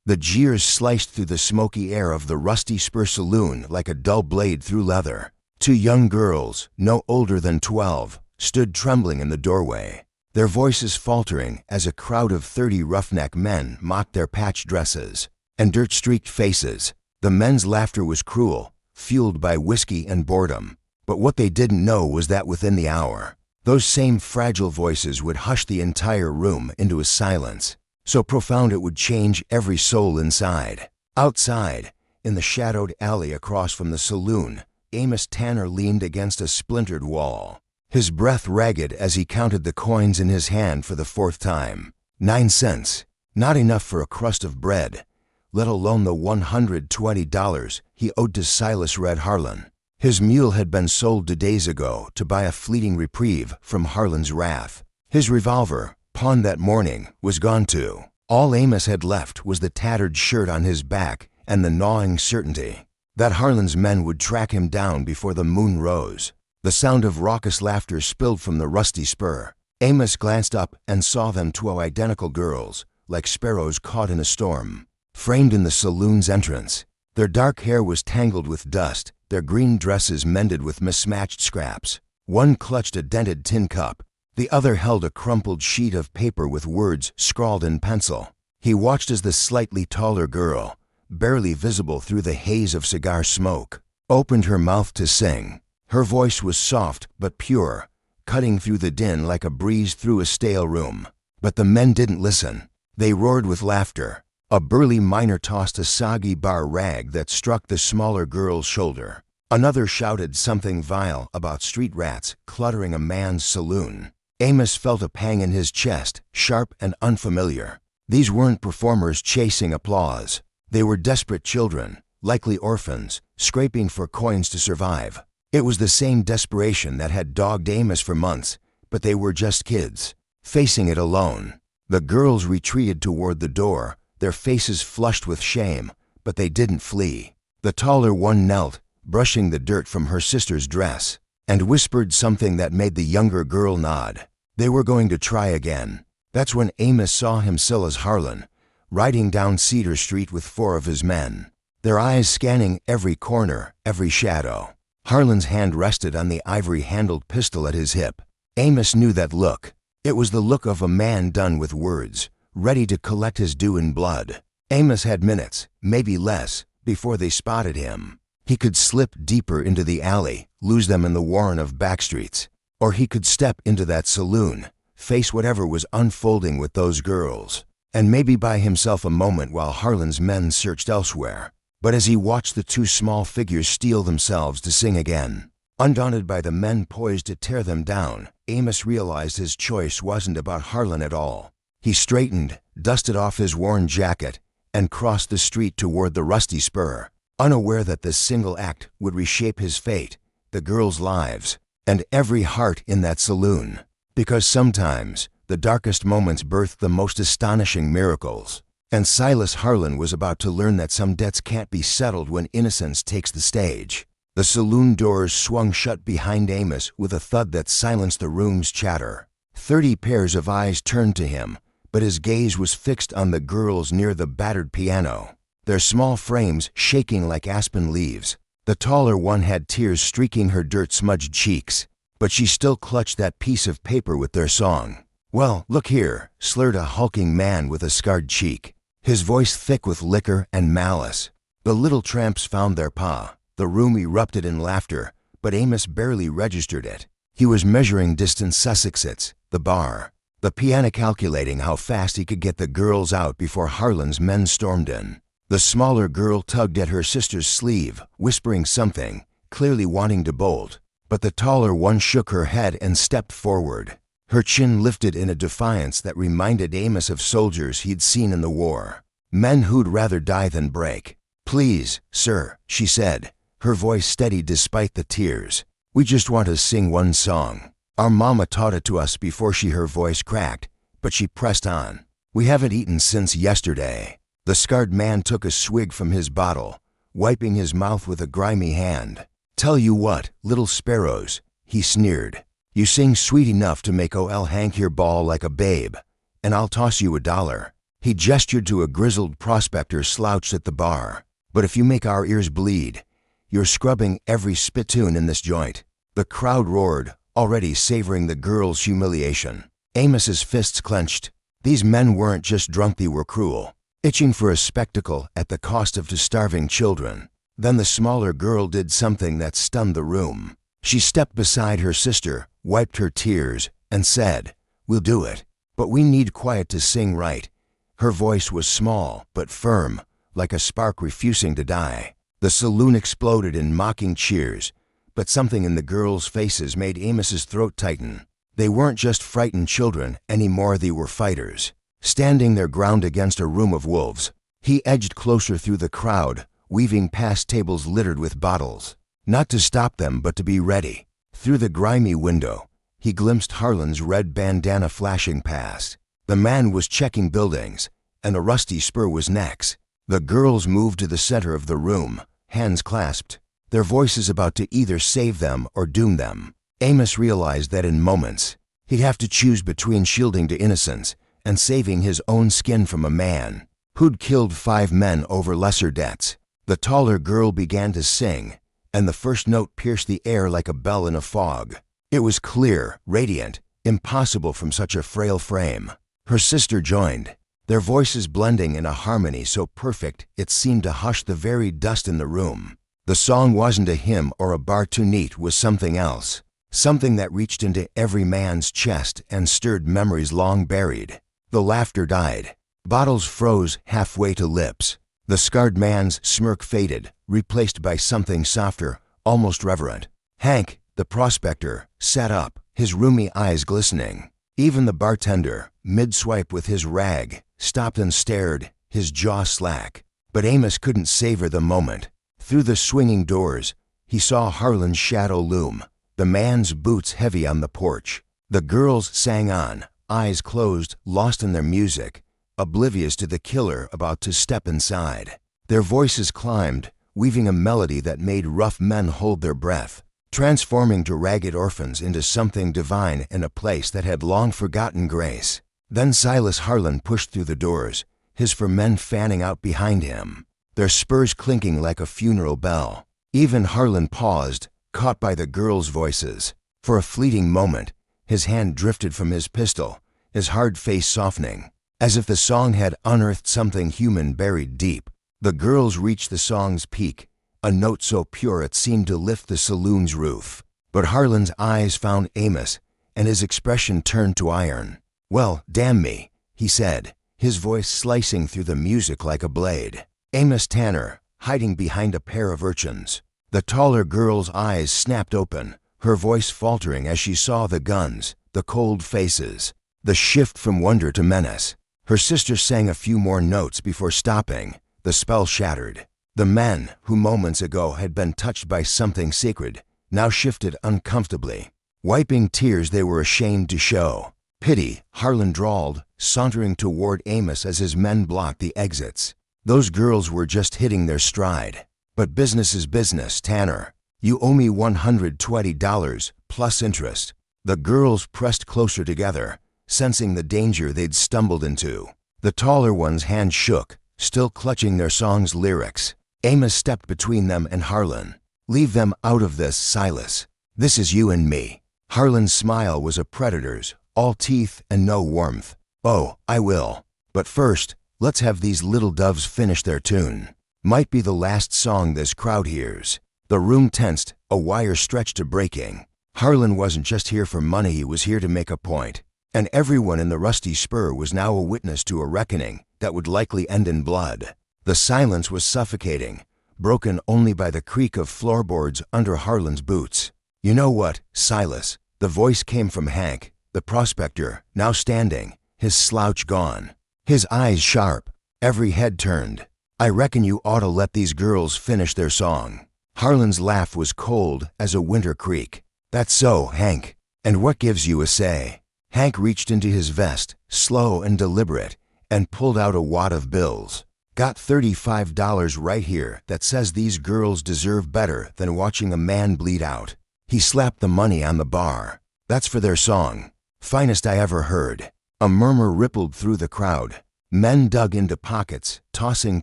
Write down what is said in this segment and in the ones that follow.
The jeers sliced through the smoky air of the rusty spur saloon like a dull blade through leather. Two young girls, no older than 12, stood trembling in the doorway, their voices faltering as a crowd of 30 roughneck men mocked their patched dresses and dirt-streaked faces. The men's laughter was cruel, fueled by whiskey and boredom. But what they didn't know was that within the hour, those same fragile voices would hush the entire room into a silence so profound it would change every soul inside. Outside, in the shadowed alley across from the saloon, Amos Tanner leaned against a splintered wall, his breath ragged as he counted the coins in his hand for the 4th time. 9 cents, not enough for a crust of bread, let alone the $120 he owed to Silas Red Harlan. His mule had been sold 2 days ago to buy a fleeting reprieve from Harlan's wrath. His revolver, pawned that morning, was gone too. All Amos had left was the tattered shirt on his back and the gnawing certainty that Harlan's men would track him down before the moon rose. The sound of raucous laughter spilled from the rusty spur. Amos glanced up and saw them 2 identical girls, like sparrows caught in a storm, framed in the saloon's entrance. Their dark hair was tangled with dust, their green dresses mended with mismatched scraps. One clutched a dented tin cup, the other held a crumpled sheet of paper with words scrawled in pencil. He watched as the slightly taller girl, barely visible through the haze of cigar smoke, opened her mouth to sing. Her voice was soft but pure, cutting through the din like a breeze through a stale room. But the men didn't listen. They roared with laughter. A burly miner tossed a soggy bar rag that struck the smaller girl's shoulder. Another shouted something vile about street rats cluttering a man's saloon. Amos felt a pang in his chest, sharp and unfamiliar. These weren't performers chasing applause. They were desperate children, likely orphans, scraping for coins to survive. It was the same desperation that had dogged Amos for months, but they were just kids, facing it alone. The girls retreated toward the door, their faces flushed with shame, but they didn't flee. The taller one knelt, brushing the dirt from her sister's dress, and whispered something that made the younger girl nod. They were going to try again. That's when Amos saw him, Silas Harlan, riding down Cedar Street with 4 of his men, their eyes scanning every corner, every shadow. Harlan's hand rested on the ivory-handled pistol at his hip. Amos knew that look. It was the look of a man done with words, ready to collect his due in blood. Amos had minutes, maybe less, before they spotted him. He could slip deeper into the alley, lose them in the warren of backstreets. Or he could step into that saloon, face whatever was unfolding with those girls, and maybe buy himself a moment while Harlan's men searched elsewhere. But as he watched the 2 small figures steel themselves to sing again, undaunted by the men poised to tear them down, Amos realized his choice wasn't about Harlan at all. He straightened, dusted off his worn jacket, and crossed the street toward the rusty spur, unaware that this single act would reshape his fate, the girls' lives, and every heart in that saloon. Because sometimes the darkest moments birth the most astonishing miracles. And Silas Harlan was about to learn that some debts can't be settled when innocence takes the stage. The saloon doors swung shut behind Amos with a thud that silenced the room's chatter. 30 pairs of eyes turned to him, but his gaze was fixed on the girls near the battered piano, their small frames shaking like aspen leaves. The taller one had tears streaking her dirt-smudged cheeks, but she still clutched that piece of paper with their song. "Well, look here," slurred a hulking man with a scarred cheek, his voice thick with liquor and malice. The little tramps found their pa. The room erupted in laughter, but Amos barely registered it. He was measuring distant Sussexits, the bar, the piano, calculating how fast he could get the girls out before Harlan's men stormed in. The smaller girl tugged at her sister's sleeve, whispering something, clearly wanting to bolt, but the taller one shook her head and stepped forward. Her chin lifted in a defiance that reminded Amos of soldiers he'd seen in the war, men who'd rather die than break. "Please, sir," she said, her voice steady despite the tears. "We just want to sing one song. Our mama taught it to us before her voice cracked, but she pressed on. We haven't eaten since yesterday." The scarred man took a swig from his bottle, wiping his mouth with a grimy hand. "Tell you what, little sparrows," he sneered. "You sing sweet enough to make Ol' Hank here bawl like a babe, and I'll toss you $1. He gestured to a grizzled prospector slouched at the bar. "But if you make our ears bleed, you're scrubbing every spittoon in this joint." The crowd roared, already savoring the girl's humiliation. Amos's fists clenched. These men weren't just drunk, they were cruel, itching for a spectacle at the cost of starving children. Then the smaller girl did something that stunned the room. She stepped beside her sister, wiped her tears, and said, "We'll do it, but we need quiet to sing right." Her voice was small but firm, like a spark refusing to die. The saloon exploded in mocking cheers, but something in the girls' faces made Amos's throat tighten. They weren't just frightened children anymore, they were fighters, standing their ground against a room of wolves. He edged closer through the crowd, weaving past tables littered with bottles. Not to stop them, but to be ready. Through the grimy window, he glimpsed Harlan's red bandana flashing past. The man was checking buildings, and the rusty spur was next. The girls moved to the center of the room, hands clasped, their voices about to either save them or doom them. Amos realized that in moments, he'd have to choose between shielding to innocence and saving his own skin from a man who'd killed 5 men over lesser debts. The taller girl began to sing, and the first note pierced the air like a bell in a fog. It was clear, radiant, impossible from such a frail frame. Her sister joined, their voices blending in a harmony so perfect it seemed to hush the very dust in the room. The song wasn't a hymn or a bar too neat, was something else, something that reached into every man's chest and stirred memories long buried. The laughter died. Bottles froze halfway to lips. The scarred man's smirk faded, replaced by something softer, almost reverent. Hank, the prospector, sat up, his roomy eyes glistening. Even the bartender, mid-swipe with his rag, stopped and stared, his jaw slack. But Amos couldn't savor the moment. Through the swinging doors, he saw Harlan's shadow loom, the man's boots heavy on the porch. The girls sang on, eyes closed, lost in their music, oblivious to the killer about to step inside. Their voices climbed, weaving a melody that made rough men hold their breath, transforming to ragged orphans into something divine in a place that had long forgotten grace. Then Silas Harlan pushed through the doors, his 4 men fanning out behind him, their spurs clinking like a funeral bell. Even Harlan paused, caught by the girls' voices. For a fleeting moment, his hand drifted from his pistol, his hard face softening, as if the song had unearthed something human buried deep. The girls reached the song's peak, a note so pure it seemed to lift the saloon's roof. But Harlan's eyes found Amos, and his expression turned to iron. "Well, damn me," he said, his voice slicing through the music like a blade. Amos Tanner, hiding behind a pair of urchins. The taller girl's eyes snapped open, her voice faltering as she saw the guns, the cold faces, the shift from wonder to menace. Her sister sang a few more notes before stopping, the spell shattered. The men, who moments ago had been touched by something sacred, now shifted uncomfortably, wiping tears they were ashamed to show. "Pity," Harlan drawled, sauntering toward Amos as his men blocked the exits. "Those girls were just hitting their stride. But business is business, Tanner. You owe me $120 plus interest." The girls pressed closer together, sensing the danger they'd stumbled into. The taller one's hand shook, still clutching their song's lyrics. Amos stepped between them and Harlan. "Leave them out of this, Silas. This is you and me." Harlan's smile was a predator's, all teeth and no warmth. "Oh, I will. But first, let's have these little doves finish their tune. Might be the last song this crowd hears." The room tensed, a wire stretched to breaking. Harlan wasn't just here for money, he was here to make a point. And everyone in the Rusty Spur was now a witness to a reckoning that would likely end in blood. The silence was suffocating, broken only by the creak of floorboards under Harlan's boots. "You know what, Silas?" The voice came from Hank, the prospector, now standing, his slouch gone, his eyes sharp, every head turned. "I reckon you ought to let these girls finish their song." Harlan's laugh was cold as a winter creek. "That's so, Hank. And what gives you a say?" Hank reached into his vest, slow and deliberate, and pulled out a wad of bills. "Got $35 right here that says these girls deserve better than watching a man bleed out." He slapped the money on the bar. "That's for their song. Finest I ever heard." A murmur rippled through the crowd. Men dug into pockets, tossing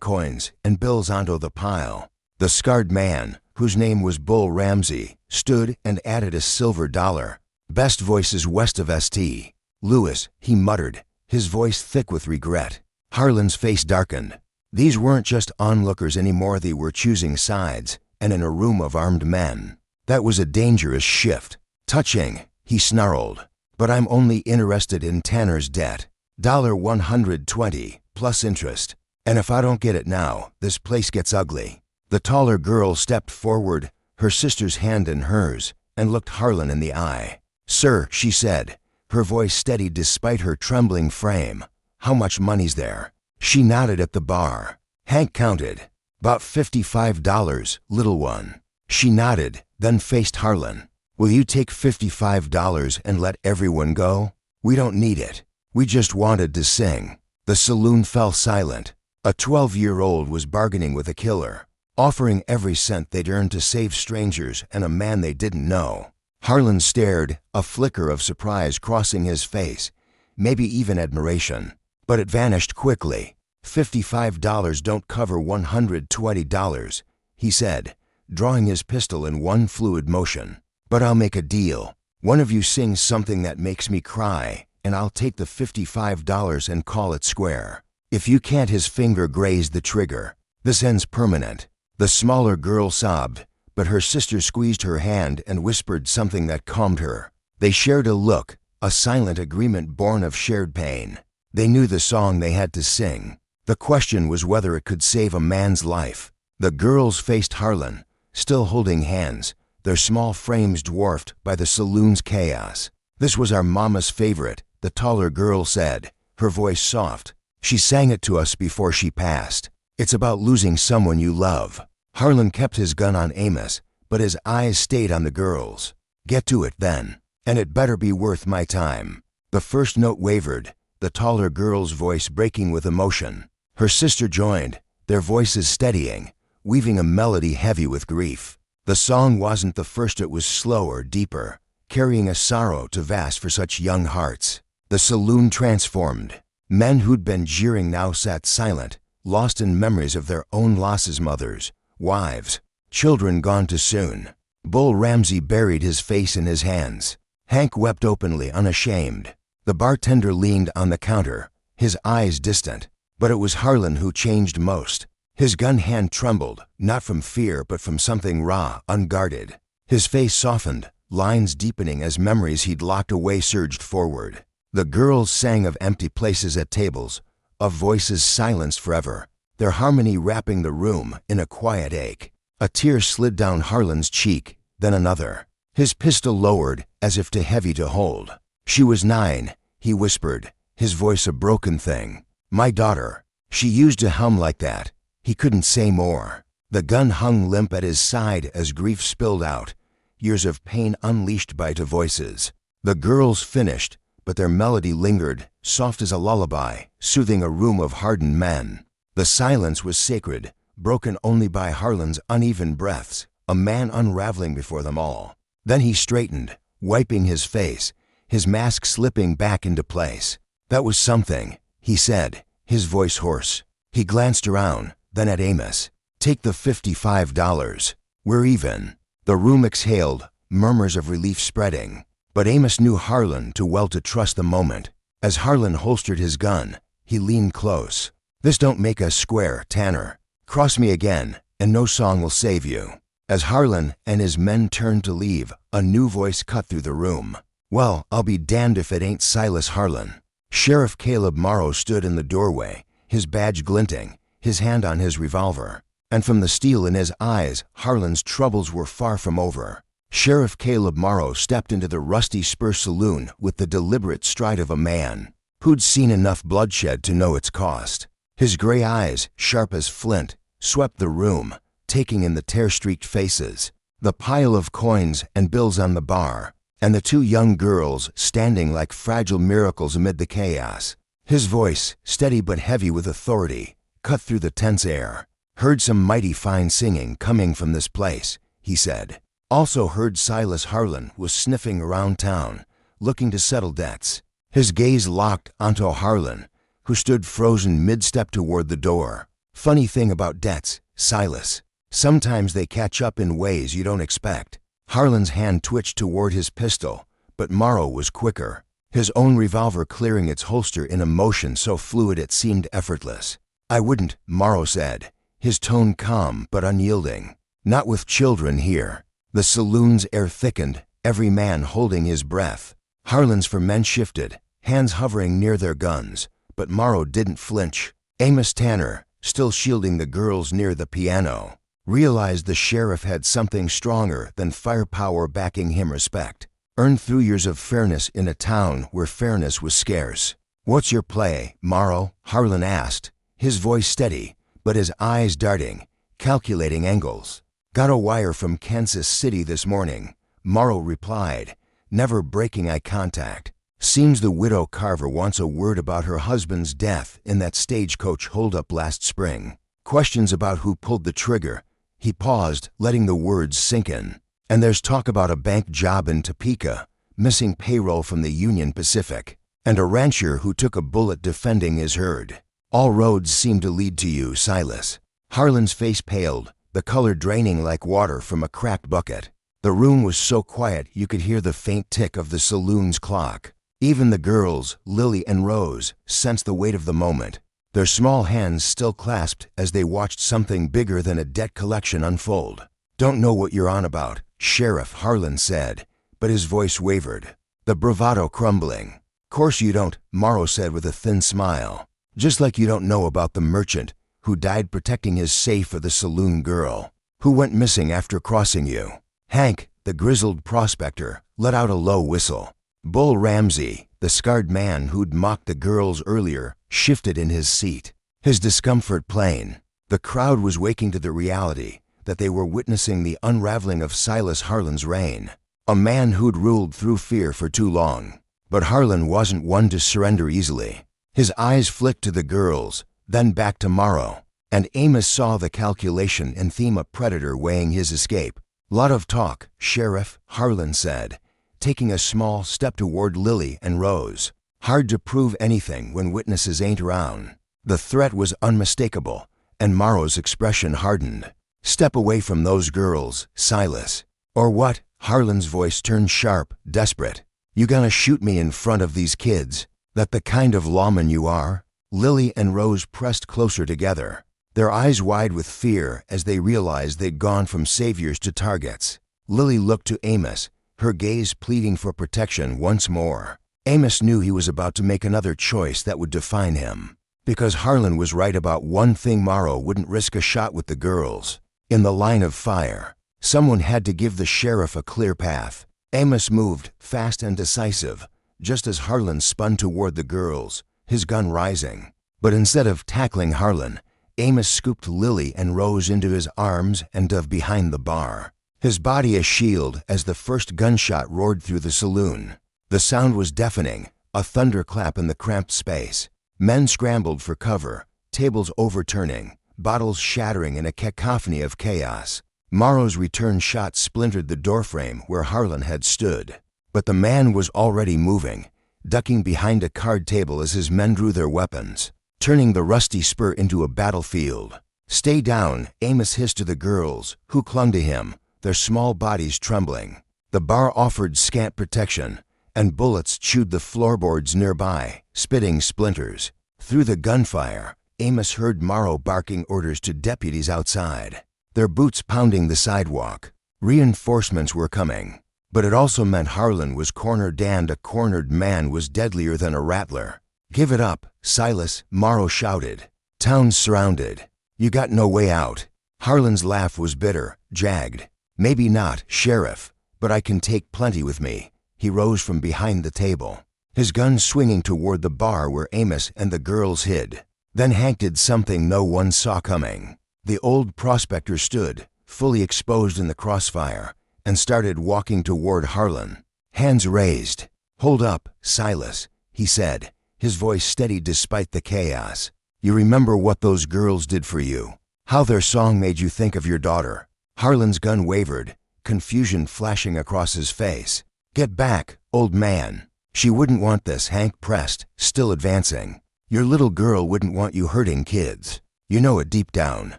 coins and bills onto the pile. The scarred man, whose name was Bull Ramsey, stood and added a silver dollar. "Best voices west of St. Louis," he muttered, his voice thick with regret. Harlan's face darkened. These weren't just onlookers anymore, they were choosing sides, and in a room of armed men. That was a dangerous shift. "Touching," he snarled. "But I'm only interested in Tanner's debt. $120 plus interest. And if I don't get it now, this place gets ugly." The taller girl stepped forward, her sister's hand in hers, and looked Harlan in the eye. "Sir," she said, her voice steady despite her trembling frame, "how much money's there?" She nodded at the bar. Hank counted. "About $55, little one." She nodded, then faced Harlan. "Will you take $55 and let everyone go? We don't need it. We just wanted to sing." The saloon fell silent. A 12-year-old was bargaining with a killer, offering every cent they'd earned to save strangers and a man they didn't know. Harlan stared, a flicker of surprise crossing his face, maybe even admiration. But it vanished quickly. $55 don't cover $120, he said, drawing his pistol in one fluid motion. "But I'll make a deal. One of you sings something that makes me cry, and I'll take the $55 and call it square. If you can't," his finger grazed the trigger, "this ends permanent." The smaller girl sobbed, but her sister squeezed her hand and whispered something that calmed her. They shared a look, a silent agreement born of shared pain. They knew the song they had to sing. The question was whether it could save a man's life. The girls faced Harlan, still holding hands, their small frames dwarfed by the saloon's chaos. "This was our mama's favorite," the taller girl said, her voice soft. "She sang it to us before she passed. It's about losing someone you love." Harlan kept his gun on Amos, but his eyes stayed on the girls. "Get to it, then. And it better be worth my time." The first note wavered, the taller girl's voice breaking with emotion. Her sister joined, their voices steadying, weaving a melody heavy with grief. The song wasn't the first, it was slower, deeper, carrying a sorrow too vast for such young hearts. The saloon transformed. Men who'd been jeering now sat silent, lost in memories of their own losses, mothers, wives, children gone too soon. Bull Ramsey buried his face in his hands. Hank wept openly, unashamed. The bartender leaned on the counter, his eyes distant. But it was Harlan who changed most. His gun hand trembled, not from fear but from something raw, unguarded. His face softened, lines deepening as memories he'd locked away surged forward. The girls sang of empty places at tables, of voices silenced forever, their harmony wrapping the room in a quiet ache. A tear slid down Harlan's cheek, then another. His pistol lowered, as if too heavy to hold. "She was 9, he whispered, his voice a broken thing. "My daughter. She used to hum like that." He couldn't say more. The gun hung limp at his side as grief spilled out, years of pain unleashed by two voices. The girls finished, but their melody lingered, soft as a lullaby, soothing a room of hardened men. The silence was sacred, broken only by Harlan's uneven breaths, a man unraveling before them all. Then he straightened, wiping his face, his mask slipping back into place. "That was something," he said, his voice hoarse. He glanced around, then at Amos. "Take the $55. We're even." The room exhaled, murmurs of relief spreading. But Amos knew Harlan too well to trust the moment. As Harlan holstered his gun, he leaned close. "This don't make us square, Tanner. Cross me again, and no song will save you." As Harlan and his men turned to leave, a new voice cut through the room. "Well, I'll be damned if it ain't Silas Harlan." Sheriff Caleb Morrow stood in the doorway, his badge glinting, his hand on his revolver. And from the steel in his eyes, Harlan's troubles were far from over. Sheriff Caleb Morrow stepped into the rusty Spur saloon with the deliberate stride of a man who'd seen enough bloodshed to know its cost. His gray eyes, sharp as flint, swept the room, taking in the tear-streaked faces, the pile of coins and bills on the bar, and the two young girls standing like fragile miracles amid the chaos. His voice, steady but heavy with authority, cut through the tense air. "Heard some mighty fine singing coming from this place," he said. "Also heard Silas Harlan was sniffing around town, looking to settle debts." His gaze locked onto Harlan, who stood frozen mid-step toward the door. Funny thing about debts, Silas. Sometimes they catch up in ways you don't expect. Harlan's hand twitched toward his pistol, but Morrow was quicker, his own revolver clearing its holster in a motion so fluid it seemed effortless. I wouldn't, Morrow said, his tone calm but unyielding. Not with children here. The saloon's air thickened, every man holding his breath. Harlan's for men shifted, hands hovering near their guns, but Morrow didn't flinch. Amos Tanner, still shielding the girls near the piano, realized the sheriff had something stronger than firepower backing him respect, earned through years of fairness in a town where fairness was scarce. "What's your play, Morrow?" Harlan asked, his voice steady, but his eyes darting, calculating angles. "Got a wire from Kansas City this morning," Morrow replied, never breaking eye contact. "Seems the widow Carver wants a word about her husband's death in that stagecoach holdup last spring. Questions about who pulled the trigger." He paused, letting the words sink in. "And there's talk about a bank job in Topeka, missing payroll from the Union Pacific, and a rancher who took a bullet defending his herd. All roads seem to lead to you, Silas." Harlan's face paled, the color draining like water from a cracked bucket. The room was so quiet you could hear the faint tick of the saloon's clock. Even the girls, Lily and Rose, sensed the weight of the moment, their small hands still clasped as they watched something bigger than a debt collection unfold. "Don't know what you're on about, Sheriff," Harlan said, but his voice wavered, the bravado crumbling. "Course you don't," Morrow said with a thin smile. "Just like you don't know about the merchant who died protecting his safe or the saloon girl who went missing after crossing you." Hank, the grizzled prospector, let out a low whistle. Bull Ramsey, the scarred man who'd mocked the girls earlier, shifted in his seat, his discomfort plain. The crowd was waking to the reality that they were witnessing the unraveling of Silas Harlan's reign, a man who'd ruled through fear for too long. But Harlan wasn't one to surrender easily. His eyes flicked to the girls, then back to Morrow, and Amos saw the calculation and theme a predator weighing his escape. "Lot of talk, Sheriff," Harlan said, taking a small step toward Lily and Rose. "Hard to prove anything when witnesses ain't around." The threat was unmistakable, and Morrow's expression hardened. "Step away from those girls, Silas." "Or what?" Harlan's voice turned sharp, desperate. "You gonna shoot me in front of these kids? That the kind of lawman you are?" Lily and Rose pressed closer together, their eyes wide with fear as they realized they'd gone from saviors to targets. Lily looked to Amos, her gaze pleading for protection once more. Amos knew he was about to make another choice that would define him. Because Harlan was right about one thing, Morrow wouldn't risk a shot with the girls. In the line of fire, someone had to give the sheriff a clear path. Amos moved, fast and decisive, just as Harlan spun toward the girls, his gun rising. But instead of tackling Harlan, Amos scooped Lily and Rose into his arms and dove behind the bar, his body a shield as the first gunshot roared through the saloon. The sound was deafening, a thunderclap in the cramped space. Men scrambled for cover, tables overturning, bottles shattering in a cacophony of chaos. Morrow's return shot splintered the doorframe where Harlan had stood. But the man was already moving, ducking behind a card table as his men drew their weapons, turning the rusty spur into a battlefield. "Stay down," Amos hissed to the girls, who clung to him, their small bodies trembling. The bar offered scant protection, and bullets chewed the floorboards nearby, spitting splinters. Through the gunfire, Amos heard Morrow barking orders to deputies outside, their boots pounding the sidewalk. Reinforcements were coming, but it also meant Harlan was cornered, and a cornered man was deadlier than a rattler. "Give it up, Silas," Morrow shouted. "Town's surrounded. You got no way out." Harlan's laugh was bitter, jagged. "Maybe not, Sheriff, but I can take plenty with me." He rose from behind the table, his gun swinging toward the bar where Amos and the girls hid. Then Hank did something no one saw coming. The old prospector stood, fully exposed in the crossfire, and started walking toward Harlan, hands raised. "Hold up, Silas," he said, his voice steady despite the chaos. "You remember what those girls did for you? How their song made you think of your daughter?" Harlan's gun wavered, confusion flashing across his face. "Get back, old man." "She wouldn't want this," Hank pressed, still advancing. Your little girl wouldn't want you hurting kids. You know it deep down."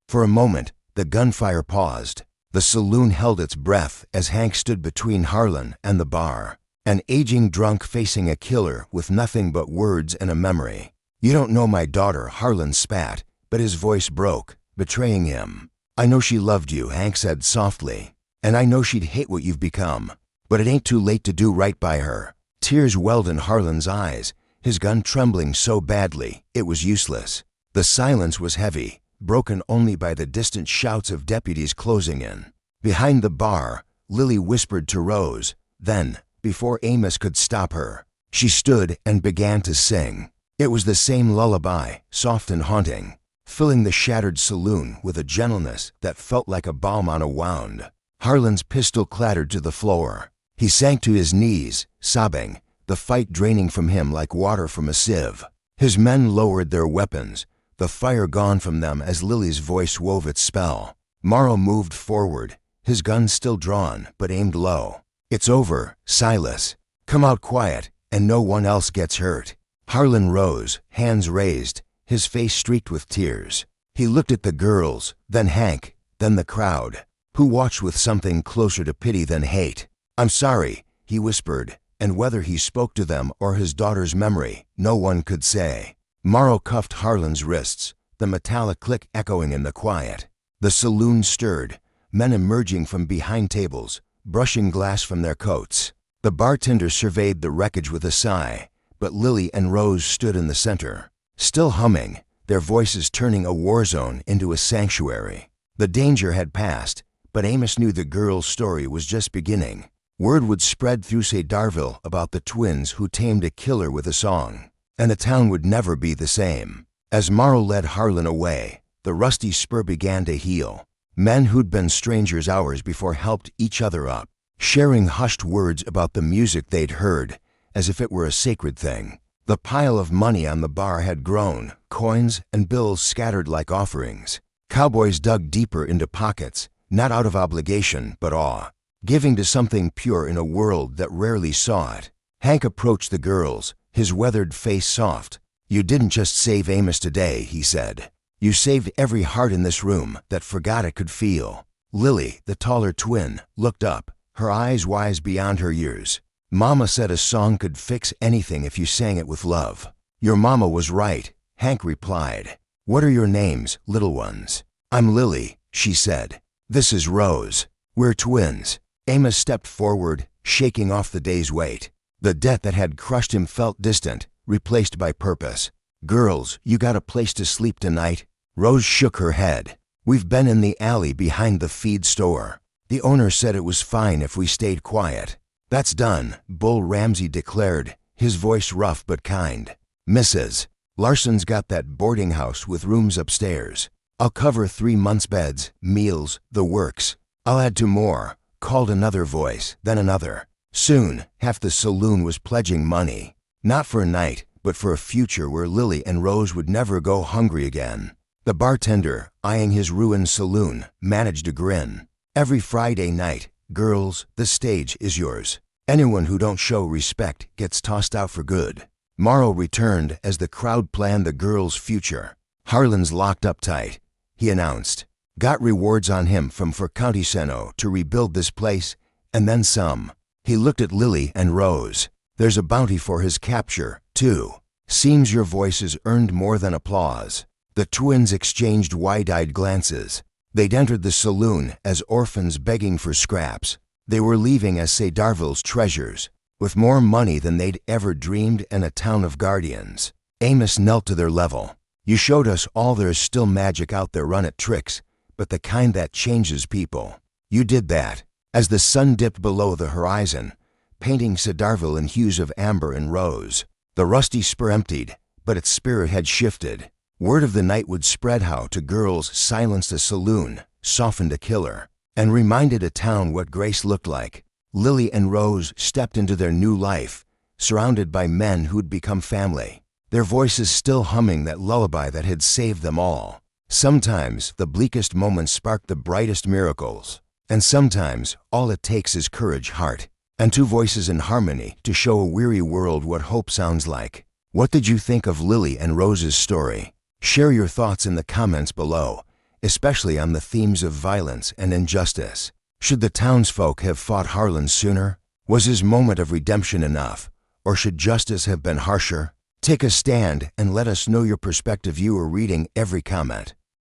For a moment, the gunfire paused. The saloon held its breath as Hank stood between Harlan and the bar. An aging drunk facing a killer with nothing but words and a memory. "You don't know my daughter," Harlan spat, but his voice broke, betraying him. "I know she loved you," Hank said softly. "And I know she'd hate what you've become. But it ain't too late to do right by her." Tears welled in Harlan's eyes, his gun trembling so badly it was useless. The silence was heavy, broken only by the distant shouts of deputies closing in. Behind the bar, Lily whispered to Rose. Then, before Amos could stop her, she stood and began to sing. It was the same lullaby, soft and haunting, filling the shattered saloon with a gentleness that felt like a balm on a wound. Harlan's pistol clattered to the floor. He sank to his knees, sobbing, the fight draining from him like water from a sieve. His men lowered their weapons, the fire gone from them as Lily's voice wove its spell. Morrow moved forward, his gun still drawn but aimed low. "It's over, Silas. Come out quiet, and no one else gets hurt." Harlan rose, hands raised, his face streaked with tears. He looked at the girls, then Hank, then the crowd, who watched with something closer to pity than hate. "I'm sorry," he whispered, and whether he spoke to them or his daughter's memory, no one could say. Morrow cuffed Harlan's wrists, the metallic click echoing in the quiet. The saloon stirred, men emerging from behind tables, brushing glass from their coats. The bartender surveyed the wreckage with a sigh, but Lily and Rose stood in the center, still humming, their voices turning a war zone into a sanctuary. The danger had passed, but Amos knew the girl's story was just beginning. Word would spread through Cedarville about the twins who tamed a killer with a song, and the town would never be the same. As Morrow led Harlan away, the rusty spur began to heal. Men who'd been strangers hours before helped each other up, sharing hushed words about the music they'd heard, as if it were a sacred thing. The pile of money on the bar had grown, coins and bills scattered like offerings. Cowboys dug deeper into pockets, not out of obligation but awe, giving to something pure in a world that rarely saw it. Hank approached the girls, his weathered face soft. "You didn't just save Amos today," he said. "You saved every heart in this room that forgot it could feel." Lily, the taller twin, looked up, her eyes wise beyond her years. "Mama said a song could fix anything if you sang it with love." "Your mama was right," Hank replied. "What are your names, little ones?" "I'm Lily," she said. "This is Rose. We're twins." Amos stepped forward, shaking off the day's weight. The debt that had crushed him felt distant, replaced by purpose. "Girls, you got a place to sleep tonight?" Rose shook her head. "We've been in the alley behind the feed store. The owner said it was fine if we stayed quiet." "That's done," Bull Ramsey declared, his voice rough but kind. "Mrs. Larson's got that boarding house with rooms upstairs. I'll cover 3 months' beds, meals, the works. I'll add 2 more," called another voice, then another. Soon, half the saloon was pledging money, not for a night, but for a future where Lily and Rose would never go hungry again. The bartender, eyeing his ruined saloon, managed a grin. "Every Friday night, girls, the stage is yours. Anyone who don't show respect gets tossed out for good." Morrow returned as the crowd planned the girls' future. "Harlan's locked up tight," he announced. "Got rewards on him from for County Seno to rebuild this place, and then some." He looked at Lily and Rose. "There's a bounty for his capture, too." "Seems your voices earned more than applause." The twins exchanged wide-eyed glances. They'd entered the saloon as orphans begging for scraps. They were leaving as Cedarville's treasures, with more money than they'd ever dreamed and a town of guardians. Amos knelt to their level. "You showed us all there is still magic out there run at tricks, but the kind that changes people. You did that." As the sun dipped below the horizon, painting Cedarville in hues of amber and rose, the rusty spur emptied, but its spirit had shifted. Word of the night would spread how two girls silenced a saloon, softened a killer, and reminded a town what grace looked like. Lily and Rose stepped into their new life, surrounded by men who'd become family, their voices still humming that lullaby that had saved them all. Sometimes the bleakest moments spark the brightest miracles. And sometimes, all it takes is courage, heart, and 2 voices in harmony to show a weary world what hope sounds like. What did you think of Lily and Rose's story? Share your thoughts in the comments below, especially on the themes of violence and injustice. Should the townsfolk have fought Harlan sooner? Was his moment of redemption enough? Or should justice have been harsher? Take a stand and let us know your perspective. You are reading every comment.